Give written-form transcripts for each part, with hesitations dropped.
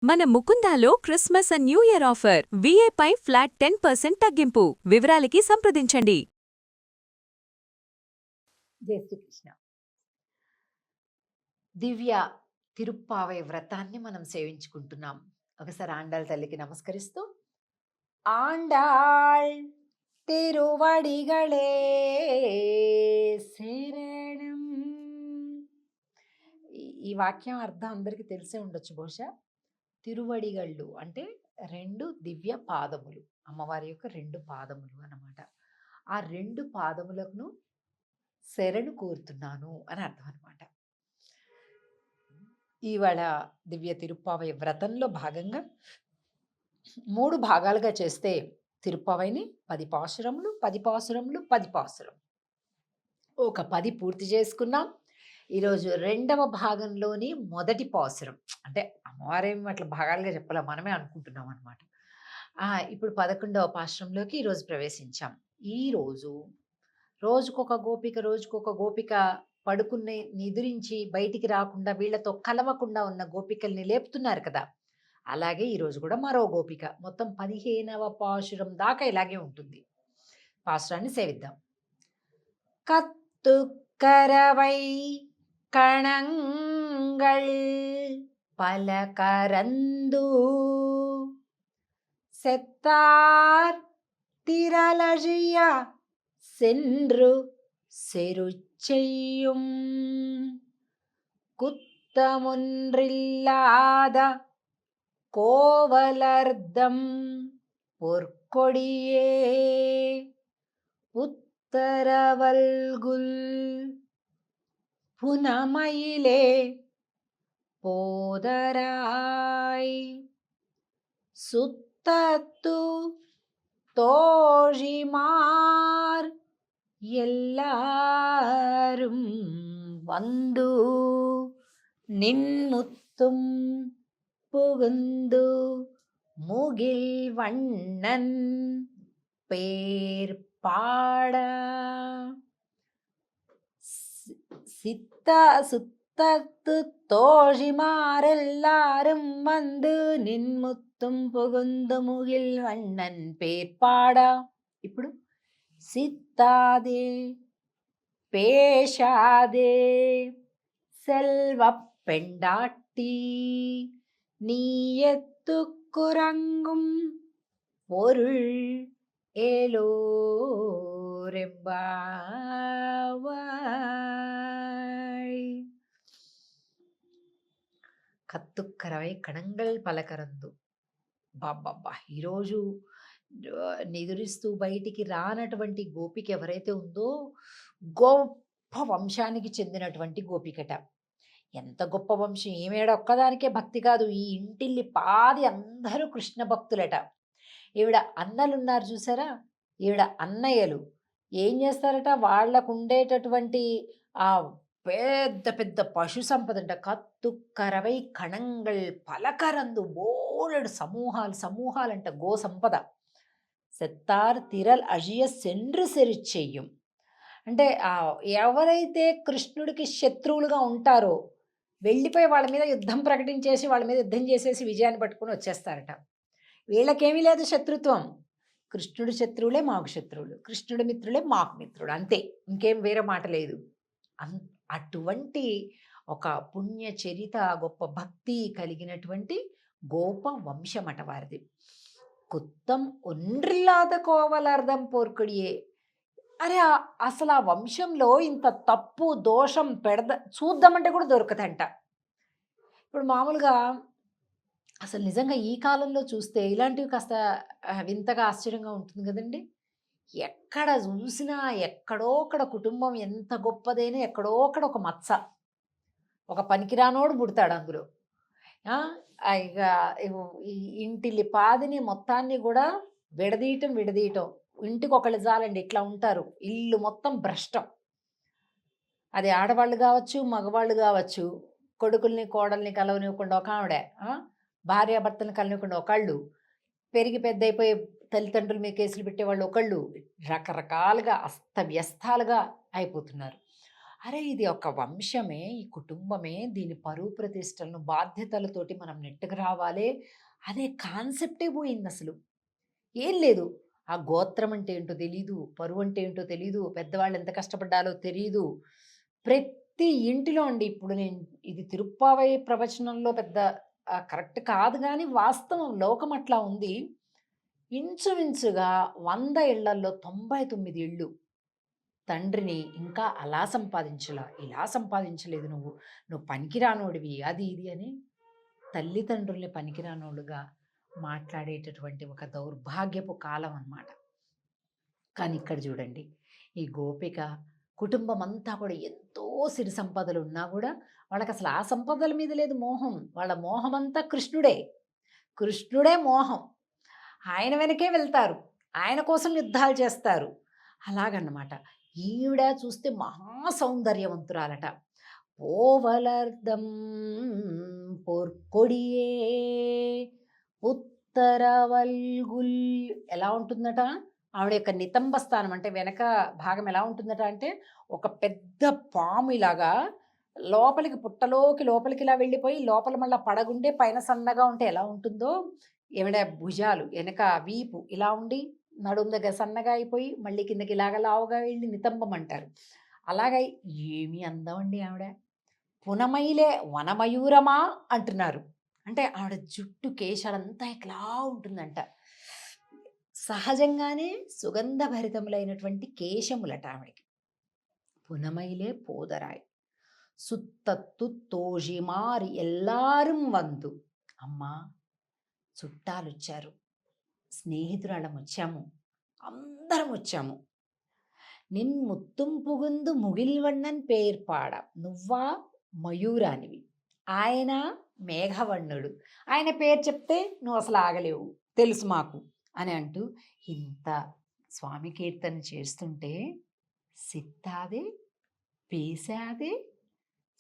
మన ముకుందాలో Christmas and new year offer విఏపై ఫ్లాట్ 10% తగ్గింపు. వివరాలకి సంప్రదించండి. జై శ్రీకృష్ణ. దివ్య తిరుప్పావై వ్రతాన్ని మనం సేవించుకుంటున్నాం. ఒకసారి ఆండాళ్ తల్లికి నమస్కరిస్తూ, ఆండాళ్ తిరువడిగళే శరణం. ఈ వాక్యం అర్థం అందరికీ తెలిసే ఉండొచ్చు బహుశా. తిరువడిగళ్ళు అంటే రెండు దివ్య పాదములు, అమ్మవారి యొక్క రెండు పాదములు అన్నమాట. ఆ రెండు పాదములను శరణు కోరుతున్నాను అని అర్థం అనమాట. ఇవాళ దివ్య తిరుప్పావై వ్రతంలో భాగంగా 3 భాగాలుగా చేస్తే తిరుప్పావైని 10 పాసురములు 10 పాసురములు 10 పాసురం ఒక 10 పూర్తి చేసుకున్నాం. ఈరోజు 2వ భాగంలోని మొదటి పాసురం, అంటే అమ్మవారేమి అట్లా భాగాలుగా చెప్పాల, మనమే అనుకుంటున్నాం అనమాట. ఇప్పుడు 11వ పాసురంలోకి ఈరోజు ప్రవేశించాం. ఈరోజు రోజుకొక గోపిక పడుకుని నిద్రించి బయటికి రాకుండా వీళ్లతో కలవకుండా ఉన్న గోపికల్ని లేపుతున్నారు కదా. అలాగే ఈరోజు కూడా మరో గోపిక. మొత్తం 15వ పాసురం దాకా ఇలాగే ఉంటుంది. పాసురాన్ని సేవిద్దాం. కత్తుక్కరవై కణంగళ్ పలకరందు செத்தார் திரளழிய சென்று செருச்செய்யும் குத்தமொன்றில்லாத கோவலர்தம் பொற்கொடியே உத்தரவல்குல் புனமயிலே போதராய் சுத்தத்து தோழிமார் எல்லாரும் வந்து நின்முத்தும் புகுந்து முகில் வண்ணன் பேர் பாட சுத்தத்து தோழிமாரெல்லாரும் வந்து நின்முத்தும் புகுந்து முகில் வண்ணன் பேர் பாడా. ఇప్పుడు சித்தாதே பேஷாதே செல்வ பெண்டாட்டி நீ எத்துக்குறங்கும் பொருள் ஏலோரெம்பாவாய். కత్తుక్కరవై కణంగల్ పలకరందు. బాబ్బా, ఈరోజు నిదురిస్తూ బయటికి రానటువంటి గోపిక ఎవరైతే ఉందో గొప్ప వంశానికి చెందినటువంటి గోపికట. ఎంత గొప్ప వంశం! ఈమెడ ఒక్కదానికే భక్తి కాదు, ఈ ఇంటిల్లి పాది అందరూ కృష్ణ భక్తులట. ఈవిడ అన్నలున్నారు చూసారా, ఈవిడ అన్నయ్యలు ఏం చేస్తారట, వాళ్ళకు ఉండేటటువంటి ఆ పెద్ద పెద్ద పశు సంపద అంట. కత్తుక్కరవై కణంగల్ పలకరందు, బోలెడు సమూహాలంట గో సంపద. సెత్తార్ తిరల్ అజియ సెండ్రు సెరిచెయ్యం అంటే ఎవరైతే కృష్ణుడికి శత్రువులుగా ఉంటారో వెళ్ళిపోయి వాళ్ళ మీద యుద్ధం ప్రకటించేసి వాళ్ళ మీద యుద్ధం చేసేసి విజయాన్ని పట్టుకుని వచ్చేస్తారట. వీళ్ళకేమీ లేదు శత్రుత్వం. కృష్ణుడి శత్రువులే మాకు శత్రువులు, కృష్ణుడి మిత్రులే మాకు మిత్రుడు, అంతే, ఇంకేం వేరే మాట లేదు. అటువంటి ఒక పుణ్య చరిత, గొప్ప భక్తి కలిగినటువంటి గోప వంశమట వారిది. కుత్తం ఒండ్రిల్లాద కోవలర్ధం పోర్కుడియే. అరే, అసలు ఆ వంశంలో ఇంత తప్పు దోషం చూద్దామంటే కూడా దొరకదంట. ఇప్పుడు మామూలుగా అసలు నిజంగా ఈ కాలంలో చూస్తే ఇలాంటివి కాస్త వింతగా ఆశ్చర్యంగా ఉంటుంది కదండి. ఎక్కడ చూసినా ఎక్కడోక్కడ కుటుంబం ఎంత గొప్పదైనా ఎక్కడోక్కడ ఒక మచ్చ, ఒక పనికిరానోడు పుడతాడు అందులో. ఇక ఈ ఇంటిల్లి పాదిని మొత్తాన్ని కూడా విడదీయటం. ఇంటికి ఒకళ్ళు చాలండి, ఇట్లా ఉంటారు. ఇల్లు మొత్తం భ్రష్టం. అది ఆడవాళ్ళు కావచ్చు, మగవాళ్ళు కావచ్చు. కొడుకుల్ని కోడల్ని కలవనివ్వకుండా ఒక ఆవిడ, భార్యాభర్తలను కలవనివ్వకుండా ఒకళ్ళు, పెరిగి పెద్ద అయిపోయి తల్లిదండ్రుల మీద కేసులు పెట్టేవాళ్ళు ఒకళ్ళు, రకరకాలుగా అస్తవ్యస్తాలుగా అయిపోతున్నారు. అరే! ఇది ఒక వంశమే, ఈ కుటుంబమే, దీని పరువు ప్రతిష్టలను, బాధ్యతలతోటి మనం నెట్టుకు రావాలే అనే కాన్సెప్టే పోయిందసలు. ఏం లేదు. ఆ గోత్రం అంటే ఏంటో తెలీదు. పరువంటే ఏంటో తెలీదు. పెద్దవాళ్ళు ఎంత కష్టపడ్డాలో తెలీదు. ప్రతి ఇంటిలో అండి ఇప్పుడు నేను ఇది తిరుప్పావై ప్రవచనంలో పెద్ద కరెక్ట్ కాదు గానీ, వాస్తవం లోకం అట్లా ఉంది. ఇంచుమించుగా 100 ఇళ్లల్లో 99 ఇళ్ళు తండ్రిని ఇంకా అలా సంపాదించలా, ఇలా సంపాదించలేదు నువ్వు. నువ్వు పనికిరానోడివి అది ఇది అని తల్లిదండ్రుల్ని పనికిరానోళ్ళుగా మాట్లాడేటటువంటి ఒక దౌర్భాగ్యపు కాలం అన్నమాట. కానీ ఇక్కడ చూడండి, ఈ గోపిక కుటుంబమంతా కూడా ఎంతో సిరి సంపదలున్నా గూడా వాళ్ళకసలు ఆ సంపదల మీద లేదు మోహం. వాళ్ళ మోహమంతా కృష్ణుడే. కృష్ణుడే మోహం. ఆయన వెనకే వెళ్తారు. ఆయన కోసం యుద్ధాలు చేస్తారు. అలాగన్నమాట. ఈవిడ చూస్తే మహా సౌందర్యవంతురాలట. పోవలర్దం పొర్కొడియే ఉత్తరవల్గుల్ ఎలా ఉంటుందట? ఆవిడ యొక్క నితంబ స్థానం అంటే వెనక భాగం ఎలా ఉంటుందట అంటే, ఒక పెద్ద పాము ఇలాగా లోపలికి పుట్టలోకి లోపలికి ఇలా వెళ్ళిపోయి, లోపల మళ్ళా పడగుండే పైన సన్నగా ఉంటే ఎలా ఉంటుందో, ఈవిడ భుజాలు ఎనక వీపు ఇలా ఉండి, నడుము దగ్గర సన్నగా అయిపోయి, మళ్ళీ కిందకి ఇలాగ లావుగా వెళ్ళి నితంబం అంటారు. అలాగా ఏమి అందం అండి ఆవిడ. పునమైలే వనమయూరమా అంటున్నారు. అంటే ఆవిడ జుట్టు కేశాలంతా ఇట్లా ఉంటుందంట. సహజంగానే సుగంధభరితములైనటువంటి కేశములట ఆవిడకి. పునమైలే పోదరాయ్ సుత్తత్తు తోజిమారి ఎల్లాரும் వందు. అమ్మా చుట్టాలొచ్చారు, స్నేహితురాళ్ళం వచ్చాము, అందరం వచ్చాము. నిన్ ముత్తుం పుగుందు ముగిల్వണ്ണన్ పేర్పాడ. నువ్వా మయూరానివి, ఆయన మేఘవర్ణుడు. ఆయన పేరు చెప్తే నువ్వు అసలు ఆగలేవు, తెలుసు మాకు అని అంటూ ఇంత స్వామి కీర్తన చేస్తుంటే సిత్తాదే పేశాదే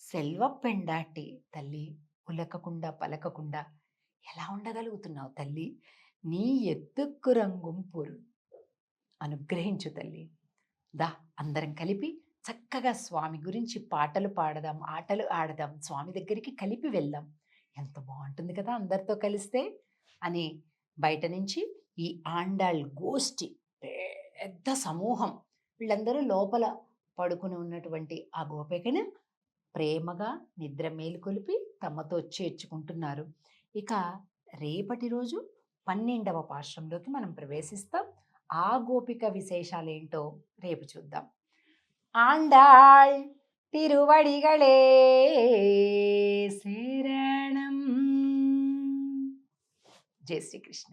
సెల్వ పెండాటి తల్లి ఉలకకుండా పలకకుండా ఎలా ఉండగలుగుతున్నావు తల్లి? నీ ఎత్తుక్కు రంగుం పొరు అనుగ్రహించు తల్లి. దా అందరం కలిపి చక్కగా స్వామి గురించి పాటలు పాడదాం, ఆటలు ఆడదాం, స్వామి దగ్గరికి కలిపి వెళ్దాం. ఎంత బాగుంటుంది కదా అందరితో కలిస్తే అని బయట నుంచి ఈ ఆండాళ్ గోష్ఠి పెద్ద సమూహం వీళ్ళందరూ లోపల పడుకుని ఉన్నటువంటి ఆ గోపికను ప్రేమగా నిద్ర మేలుకొలిపి తమతో చేర్చుకుంటున్నారు. ఇక రేపటి రోజు 12వ పాశ్రంలోకి మనం ప్రవేశిస్తాం. ఆ గోపిక విశేషాలేంటో రేపు చూద్దాం. ఆండాళ్ తిరువడిగళే శరణం. జై శ్రీకృష్ణ.